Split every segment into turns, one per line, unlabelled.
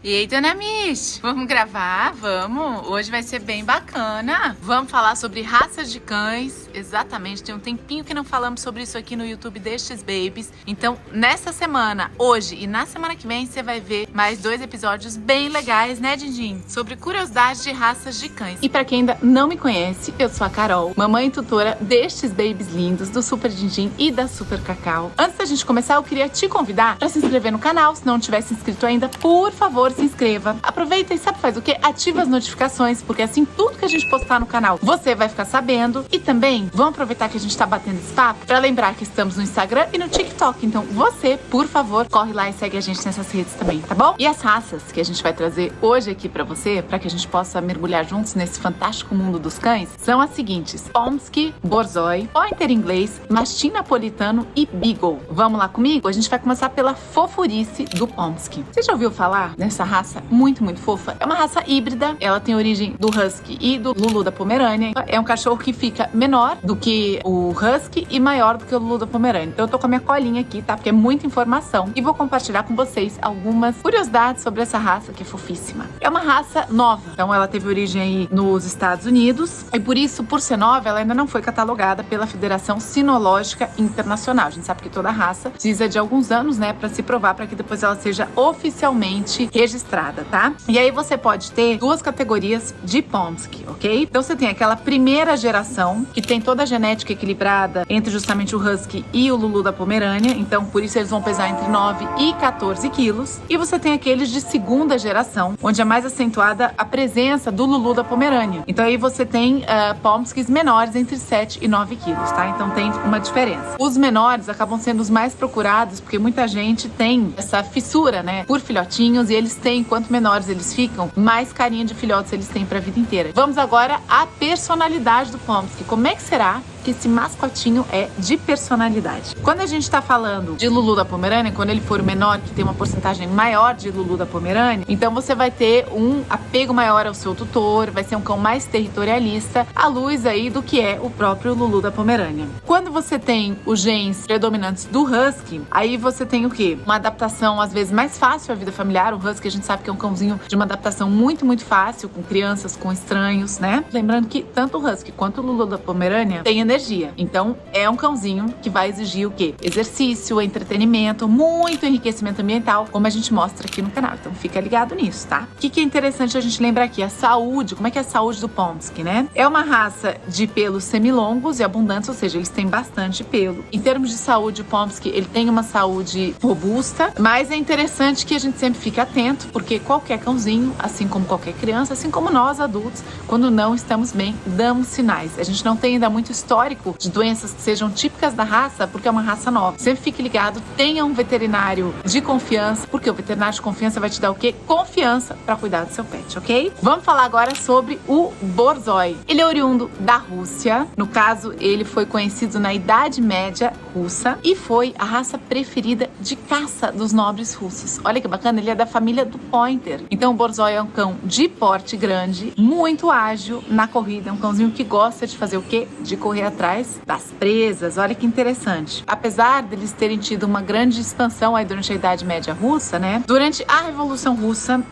E aí, dona Mish, vamos gravar? Vamos! Hoje vai ser bem bacana. Vamos falar sobre raças de cães. Exatamente, tem um tempinho que não falamos sobre isso aqui no YouTube destes babies. Então, nessa semana, hoje e na semana que vem, você vai ver mais 2 episódios bem legais, né, Dindim? Sobre curiosidades de raças de cães. E pra quem ainda não me conhece, eu sou a Carol, mamãe e tutora destes babies lindos, do Super Dindim e da Super Cacau. Antes da gente começar, eu queria te convidar pra se inscrever no canal. Se não tiver se inscrito ainda, por favor, se inscreva. Aproveita e sabe faz o quê? Ativa as notificações, porque assim tudo que a gente postar no canal, você vai ficar sabendo. E também, vamos aproveitar que a gente tá batendo esse papo pra lembrar que estamos no Instagram e no TikTok. Então, você, por favor, corre lá e segue a gente nessas redes também, tá bom? E as raças que a gente vai trazer hoje aqui pra você, pra que a gente possa mergulhar juntos nesse fantástico mundo dos cães, são as seguintes: Pomsky, Borzoi, Pointer inglês, Mastim napolitano e Beagle. Vamos lá comigo? A gente vai começar pela fofurice do Pomsky. Você já ouviu falar nessa raça muito, muito fofa? É uma raça híbrida, ela tem origem do Husky e do Lulu da Pomerânia. É um cachorro que fica menor do que o Husky e maior do que o Lulu da Pomerânia. Então eu tô com a minha colinha aqui, tá? Porque é muita informação e vou compartilhar com vocês algumas curiosidades sobre essa raça que é fofíssima. É uma raça nova, então ela teve origem aí nos Estados Unidos e por isso, por ser nova, ela ainda não foi catalogada pela Federação Sinológica Internacional. A gente sabe que toda raça precisa de alguns anos, né, pra se provar, para que depois ela seja oficialmente registrada, tá? E aí você pode ter 2 categorias de Pomsky, ok? Então você tem aquela primeira geração, que tem toda a genética equilibrada entre justamente o Husky e o Lulu da Pomerânia, então por isso eles vão pesar entre 9 e 14 quilos. E você tem aqueles de segunda geração, onde é mais acentuada a presença do Lulu da Pomerânia. Então aí você tem Pomskys menores entre 7 e 9 quilos, tá? Então tem uma diferença. Os menores acabam sendo os mais procurados, porque muita gente tem essa fissura, né, por filhotinhos, e eles têm, quanto menores eles ficam, mais carinho de filhotes eles têm pra vida inteira. Vamos agora à personalidade do Pomsky. Como é que será que esse mascotinho é de personalidade? Quando a gente tá falando de Lulu da Pomerânia, quando ele for o menor, que tem uma porcentagem maior de Lulu da Pomerânia, então você vai ter um apego maior ao seu tutor, vai ser um cão mais territorialista, à luz aí do que é o próprio Lulu da Pomerânia. Quando você tem os genes predominantes do Husky, aí você tem o quê? Uma adaptação às vezes mais fácil à vida familiar. O Husky a gente sabe que é um cãozinho de uma adaptação muito, muito fácil, com crianças, com estranhos, né? Lembrando que tanto o Husky quanto o Lulu da Pomerânia tem energia. Então, é um cãozinho que vai exigir o quê? Exercício, entretenimento, muito enriquecimento ambiental, como a gente mostra aqui no canal. Então, fica ligado nisso, tá? O que é interessante a gente lembrar aqui? A saúde. Como é que é a saúde do Pomsky, né? É uma raça de pelos semilongos e abundantes, ou seja, eles têm bastante pelo. Em termos de saúde, o Pomsky, ele tem uma saúde robusta, mas é interessante que a gente sempre fique atento, porque qualquer cãozinho, assim como qualquer criança, assim como nós adultos, quando não estamos bem, damos sinais. A gente não tem ainda muito histórico de doenças que sejam típicas da raça, porque é uma raça nova. Sempre fique ligado, tenha um veterinário de confiança, porque o veterinário de confiança vai te dar o quê? Confiança para cuidar do seu pet, ok? Vamos falar agora sobre o Borzoi. Ele é oriundo da Rússia. No caso, ele foi conhecido na Idade Média russa e foi a raça preferida de caça dos nobres russos. Olha que bacana, ele é da família do Pointer. Então o Borzoi é um cão de porte grande, muito ágil na corrida, é um cãozinho que gosta de fazer o quê? De correr atrás das presas. Olha que interessante. Apesar deles terem tido uma grande expansão aí durante a Idade Média russa, né? Durante a Revolução Russa,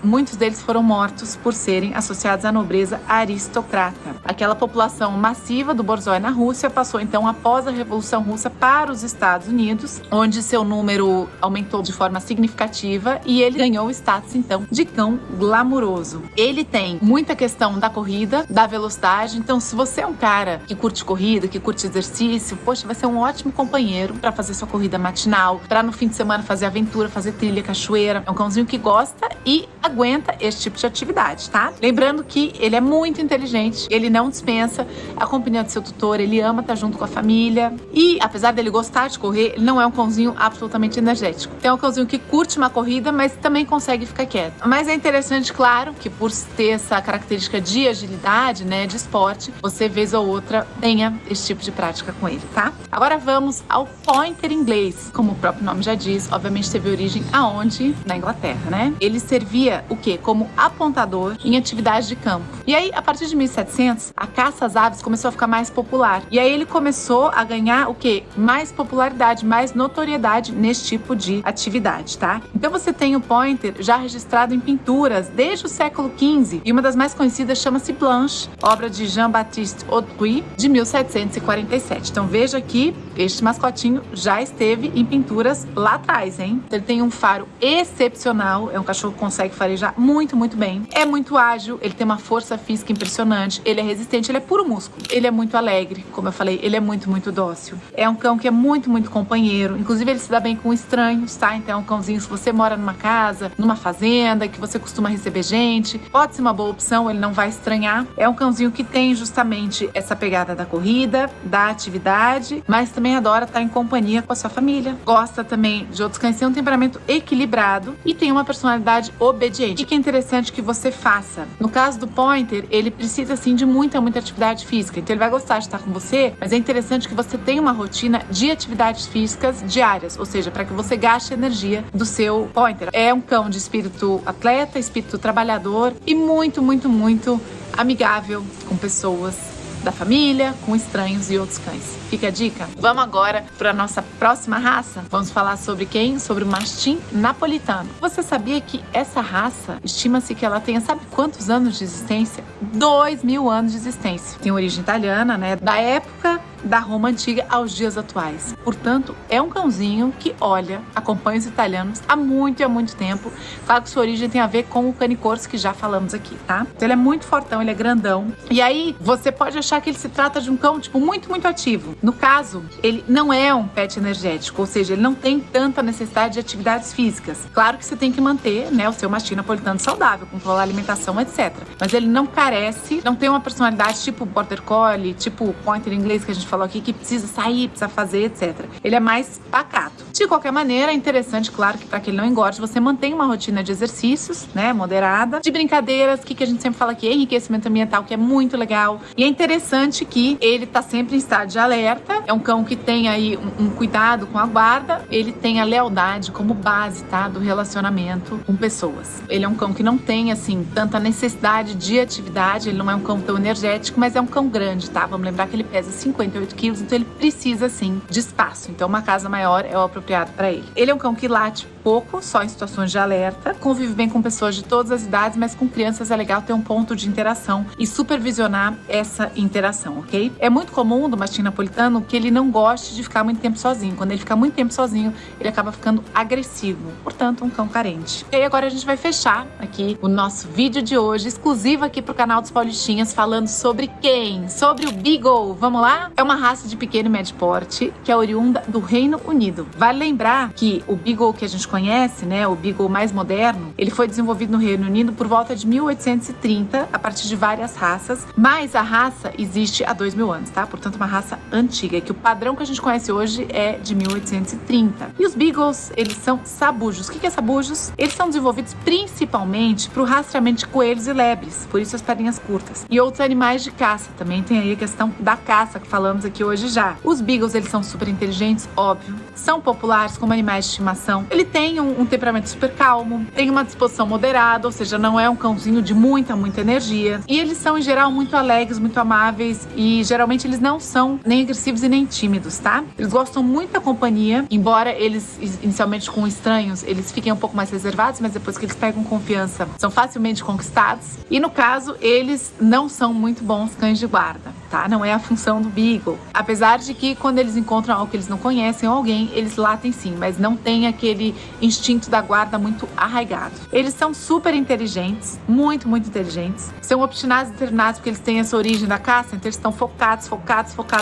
muitos deles foram mortos por serem associados à nobreza aristocrata. Aquela população massiva do Borzoi na Rússia passou então após a Revolução Russa para os Estados Unidos, onde seu número aumentou de forma significativa e ele ganhou o status então de cão glamuroso. Ele tem muita questão da corrida, da velocidade, então se você é um cara que curte corrida, que curte exercício, poxa, vai ser um ótimo companheiro para fazer sua corrida matinal, para no fim de semana fazer aventura, fazer trilha, cachoeira. É um cãozinho que gosta e aguenta esse tipo de atividade, tá? Lembrando que ele é muito inteligente, ele não dispensa a companhia do seu tutor, ele ama estar junto com a família e, apesar dele gostar de correr, ele não é um cãozinho absolutamente energético. Então é um cãozinho que curte uma corrida, mas também consegue ficar quieto. Mas é interessante, claro, que por ter essa característica de agilidade, né, de esporte, você vez ou outra tenha esse tipo de prática com ele, tá? Agora vamos ao Pointer inglês. Como o próprio nome já diz, obviamente teve origem aonde? Na Inglaterra, né? Ele servia o quê? Como apontador em atividades de campo. E aí, a partir de 1700, a caça às aves começou a ficar mais popular. E aí ele começou a ganhar ganhar o quê? Mais popularidade, mais notoriedade nesse tipo de atividade, tá? Então você tem o Pointer já registrado em pinturas desde o século XV e uma das mais conhecidas chama-se Blanche, obra de Jean-Baptiste Hautpuy, de 1747. Então veja que este mascotinho já esteve em pinturas lá atrás, hein? Ele tem um faro excepcional, é um cachorro que consegue farejar muito, muito bem. É muito ágil, ele tem uma força física impressionante, ele é resistente, ele é puro músculo. Ele é muito alegre, como eu falei, ele é muito, muito dócil. É um cão que é muito, muito companheiro. Inclusive ele se dá bem com estranhos, tá? Então é um cãozinho, se você mora numa casa, numa fazenda, que você costuma receber gente, pode ser uma boa opção, ele não vai estranhar. É um cãozinho que tem justamente essa pegada da corrida, da atividade, mas também adora estar em companhia com a sua família. Gosta também de outros cães, tem um temperamento equilibrado e tem uma personalidade obediente. O que é interessante que você faça? No caso do Pointer, ele precisa sim de muita atividade física, então ele vai gostar de estar com você, mas é interessante que você tenha uma rotina de atividades físicas diárias, ou seja, para que você gaste energia do seu Pointer. É um cão de espírito atleta, espírito trabalhador e muito, muito, muito amigável com pessoas da família, com estranhos e outros cães. Fica a dica? Vamos agora para a nossa próxima raça. Vamos falar sobre quem? Sobre o Mastim Napolitano. Você sabia que essa raça, estima-se que ela tenha, sabe quantos anos de existência? 2.000 anos de existência. Tem origem italiana, né? Da época da Roma Antiga aos dias atuais. Portanto, é um cãozinho que, olha, acompanha os italianos há muito tempo. Claro que sua origem tem a ver com o Cane Corso, que já falamos aqui, tá? Então ele é muito fortão, ele é grandão. E aí, você pode achar que ele se trata de um cão, tipo, muito ativo. No caso, ele não é um pet energético, ou seja, ele não tem tanta necessidade de atividades físicas. Claro que você tem que manter, né, o seu Mastim Napolitano saudável, controlar a alimentação, etc. Mas ele não carece, não tem uma personalidade tipo Border Collie, tipo Pointer inglês que a gente falou aqui, que precisa sair, precisa fazer, etc. Ele é mais pacato. De qualquer maneira, é interessante, claro, que para que ele não engorde, você mantém uma rotina de exercícios, né, moderada, de brincadeiras, que a gente sempre fala aqui, enriquecimento ambiental, que é muito legal. E é interessante que ele tá sempre em estado de alerta, é um cão que tem aí um cuidado com a guarda, ele tem a lealdade como base, tá, do relacionamento com pessoas. Ele é um cão que não tem, assim, tanta necessidade de atividade, ele não é um cão tão energético, mas é um cão grande, tá? Vamos lembrar que ele pesa 58 quilos, então ele precisa, sim, de espaço. Então uma casa maior é o apropriado para ele. Ele é um cão que late pouco, só em situações de alerta, convive bem com pessoas de todas as idades, mas com crianças é legal ter um ponto de interação e supervisionar essa interação, ok? É muito comum do Mastim Napolitano que ele não goste de ficar muito tempo sozinho. Quando ele fica muito tempo sozinho, ele acaba ficando agressivo, portanto, um cão carente. E aí agora a gente vai fechar aqui o nosso vídeo de hoje, exclusivo aqui pro canal dos Paulistinhas, falando sobre quem? Sobre o Beagle. Vamos lá? É uma raça de pequeno e médio porte que é oriunda do Reino Unido. Vale lembrar que o Beagle que a gente conhece, né, o Beagle mais moderno, ele foi desenvolvido no Reino Unido por volta de 1830, a partir de várias raças, mas a raça existe há 2.000 anos, tá? Portanto, uma raça antiga, que o padrão que a gente conhece hoje é de 1830. E os Beagles, eles são sabujos. O que é sabujos? Eles são desenvolvidos principalmente para o rastreamento de coelhos e lebres, por isso as perninhas curtas. E outros animais de caça, também tem aí a questão da caça, que falamos aqui hoje já. Os Beagles, eles são super inteligentes, óbvio, são populares como animais de estimação. Ele tem um temperamento super calmo, tem uma disposição moderada, ou seja, não é um cãozinho de muita energia. E eles são, em geral, muito alegres, muito amáveis e, geralmente, eles não são nem agressivos e nem tímidos, tá? Eles gostam muito da companhia, embora eles, inicialmente com estranhos, eles fiquem um pouco mais reservados, mas depois que eles pegam confiança, são facilmente conquistados. E, no caso, eles não são muito bons cães de guarda, tá? Não é a função do Beagle. Apesar de que, quando eles encontram algo que eles não conhecem ou alguém, eles latem sim, mas não tem aquele instinto da guarda muito arraigado. Eles são super inteligentes, muito inteligentes. São obstinados e determinados porque eles têm essa origem da caça, então eles estão focados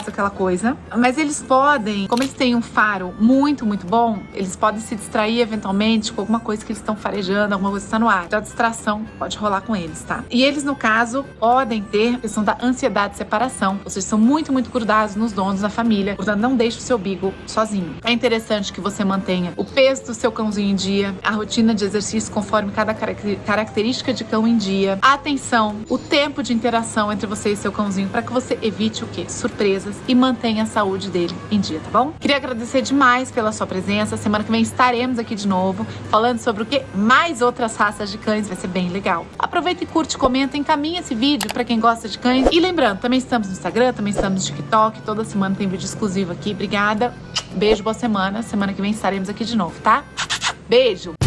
naquela coisa. Mas eles podem, como eles têm um faro muito bom, eles podem se distrair eventualmente com alguma coisa que eles estão farejando, alguma coisa que está no ar. Então a distração pode rolar com eles, tá? E eles, no caso, podem ter a questão da ansiedade de separação, ou seja, são muito grudados nos donos da família, portanto não deixe o seu Beagle sozinho. É interessante que você mantenha o peso do seu cãozinho em dia, a rotina de exercício conforme cada característica de cão em dia, a atenção, o tempo de interação entre você e seu cãozinho, para que você evite o quê? Surpresas e mantenha a saúde dele em dia, tá bom? Queria agradecer demais pela sua presença. Semana que vem estaremos aqui de novo, falando sobre o quê? Mais outras raças de cães, vai ser bem legal. Aproveita e curte, comenta, encaminha esse vídeo para quem gosta de cães. E lembrando, também estamos no Instagram, também estamos no TikTok. Toda semana tem vídeo exclusivo aqui. Obrigada. Beijo, boa semana. Semana que vem estaremos aqui de novo, tá? Beijo!